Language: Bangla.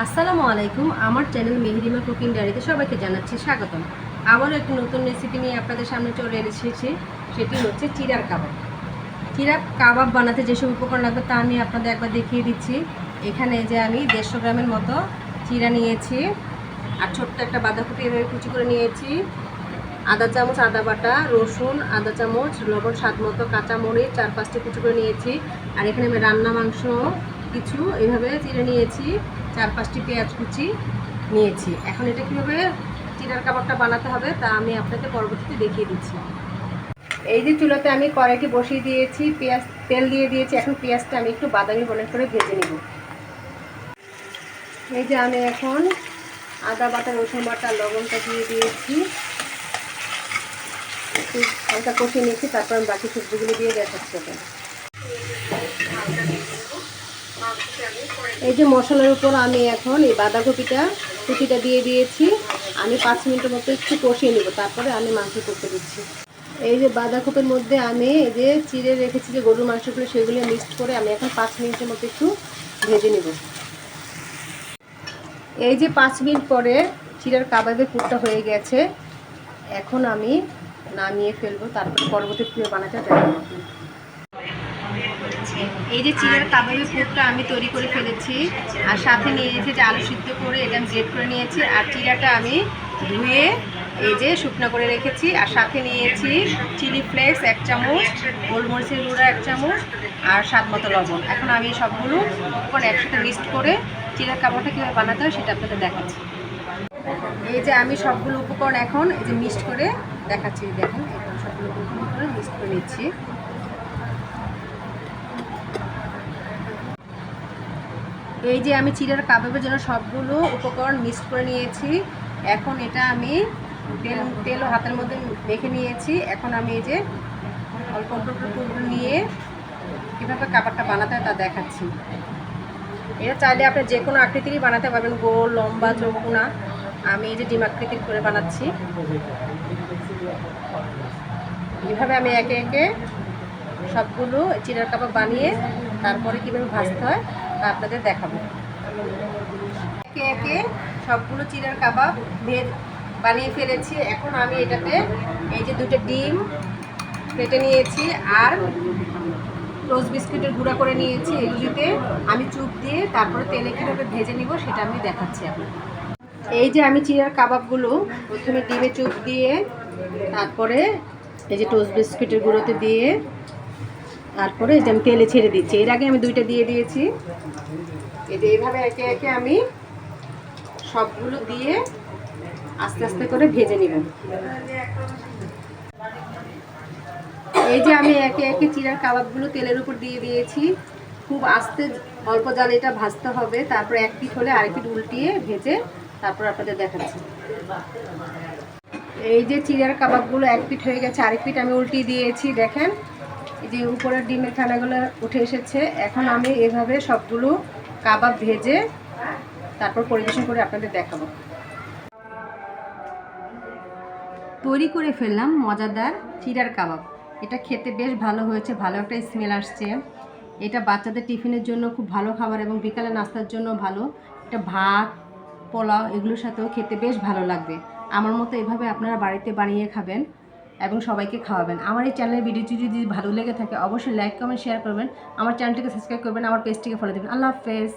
আসসালামু আলাইকুম। আমার চ্যানেল মেহেরিমা কুকিং ডায়েরিতে সবাইকে জানাচ্ছি স্বাগতম। আবারও একটি নতুন রেসিপি নিয়ে আপনাদের সামনে চলে এসেছি। সেটি হচ্ছে চিড়ার কাবাব। চিড়ার কাবাব বানাতে যেসব উপকরণ লাগবে তা আমি আপনাদের একবার দেখিয়ে দিচ্ছি। এখানে যে আমি 150 গ্রামের মতো চিড়া নিয়েছি, আর ছোট্ট একটা বাঁধাকপি এভাবে কুচি করে নিয়েছি, আদা চামচ আদা বাটা, রসুন আদা চামচ, লবণ স্বাদ মতো, কাঁচামরিচ 4-5টি কুচি করে নিয়েছি। আর এখানে আমি রান্না মাংস কিছু এইভাবে চিড়ে নিয়েছি, 4-5টি পেঁয়াজ কুচি নিয়েছি। এখন এটা কীভাবে চিড়ার কাবাবটা বানাতে হবে তা আমি আপনাকে পরবর্তীতে দেখিয়ে দিচ্ছি। এই যে চুলাতে আমি কড়াইটি বসিয়ে দিয়েছি, তেল দিয়ে দিয়েছি। এখন পেঁয়াজটা আমি একটু বাদামি বর্ণের করে ভেজে নেব। এই যে আমি এখন আদা বাটা, রসুন বাটা, লবণটা দিয়ে দিয়েছি, একটু হালকা কষিয়ে নিয়েছি। তারপর আমি বাকি সবজিগুলো দিয়ে দেখাচ্ছি। এই যে মশলার উপর আমি এখন এই বাঁধাকপিটা কুচিটা দিয়ে দিয়েছি। আমি 5 মিনিটের মতো একটু কষিয়ে নেব, তারপরে আমি মাংস করতে দিচ্ছি। এই যে বাঁধাকপির মধ্যে আমি এই যে চিড়ে রেখেছি যে গরুর মাংসগুলো, সেগুলো মিক্সড করে আমি এখন 5 মিনিটের মতো একটু ভেজে নেব। এই যে 5 মিনিট পরে চিড়ার কাবাবের পুরটা হয়ে গেছে। এখন আমি নামিয়ে ফেলবো, তারপরে পরবর্তী বানাতে দেখাবো। এই যে চিড়ার কাবাবের পুরটা আমি তৈরি করে ফেলেছি, আর সাথে নিয়েছি যে আলু সিদ্ধ করে এটা আমি গ্রেট করে নিয়েছি, আর চিড়াটা আমি ধুয়ে এই যে শুকনো করে রেখেছি, আর সাথে নিয়েছি চিলি ফ্লেক্স 1 চামচ, গোলমরিচের গুঁড়া 1 চামচ, আর স্বাদ মতো লবণ। এখন আমি সবগুলো উপকরণ একসাথে মিক্সড করে চিড়ার কাবাবটা কীভাবে বানাতে হয় সেটা আপনাদের দেখাচ্ছি। এই যে আমি সবগুলো উপকরণ এখন এই যে মিক্সড করে দেখাচ্ছি। দেখুন, এখন সবগুলো উপকরণ মিক্সড করে নিচ্ছি। এই যে আমি চিড়ার কাবাবের জন্য সবগুলো উপকরণ মিক্সড করে নিয়েছি। এখন এটা আমি তেল ও হাতের মধ্যে মেখে নিয়েছি। এখন আমি এই যে অল্প অল্প টুকরো নিয়ে কীভাবে কাবাবটা বানাতে হয় তা দেখাচ্ছি। এটা চাইলে আপনি যে কোনো আকৃতিরই বানাতে পারবেন, গোল, লম্বা, চৌকোনা। আমি এই যে ডিম আকৃতির করে বানাচ্ছি। এভাবে আমি একে একে সবগুলো চিড়ার কাবাব বানিয়ে তারপরে কীভাবে ভাজতে হয় তা আপনাদের দেখাবো। একে একে সবগুলো চিড়ার কাবাব বানিয়ে ফেলেছি। এখন আমি এটাতে এই যে 2টা ডিম কেটে নিয়েছি, আর টোস্ট বিস্কুটের গুঁড়া করে নিয়েছি। এগুলিতে আমি চুপ দিয়ে তারপরে তেলে কীভাবে ভেজে নিব সেটা আমি দেখাচ্ছি আপনাদের। এই যে আমি চিড়ার কাবাবগুলো প্রথমে ডিমে চুপ দিয়ে, তারপরে এই যে টোস্ট বিস্কুটের গুঁড়োতে দিয়ে, তারপরে এই যে আমি তেলে ছেড়ে দিচ্ছি। এর আগে আমি 2টা দিয়ে দিয়েছি। এই যে এইভাবে একে একে আমি সবগুলো দিয়ে আস্তে আস্তে করে ভেজে নেব। এই যে আমি একে একে চিড়ার কাবাবগুলো তেলের উপর দিয়ে দিয়েছি। খুব আস্তে অল্প জালে এটা ভাজতে হবে। তারপর এক পিঠ হলে আরেক পিঠ উল্টিয়ে ভেজে তারপর আপনাদের দেখাচ্ছি। এই যে চিড়ার কাবাবগুলো এক পিঠ হয়ে গেছে, আরেক পিঠ আমি উল্টিয়ে দিয়েছি। দেখেন, এই যে উপরের ডিমের খানাগুলো উঠে এসেছে। এখন আমি এভাবে সবগুলো কাবাব ভেজে তারপর পরিবেশন করে আপনাদের দেখাবো। তৈরি করে ফেললাম মজাদার চিড়ার কাবাব। এটা খেতে বেশ ভালো হয়েছে, ভালো একটা স্মেল আসছে। এটা বাচ্চাদের টিফিনের জন্য খুব ভালো খাবার এবং বিকালে নাস্তার জন্য ভালো। এটা ভাত, পোলাও এগুলোর সাথেও খেতে বেশ ভালো লাগবে। আমার মতো এভাবে আপনারা বাড়িতে বানিয়ে খাবেন এবং সবাইকে খাওয়াবেন। আমার এই চ্যানেলের ভিডিওটি যদি ভালো লেগে থাকে অবশ্যই লাইক, কমেন্ট, শেয়ার করবেন। আমার চ্যানেলটিকে সাবস্ক্রাইব করবেন, আমার পেজটিকে ফলো দেবেন। আল্লাহ হাফেজ।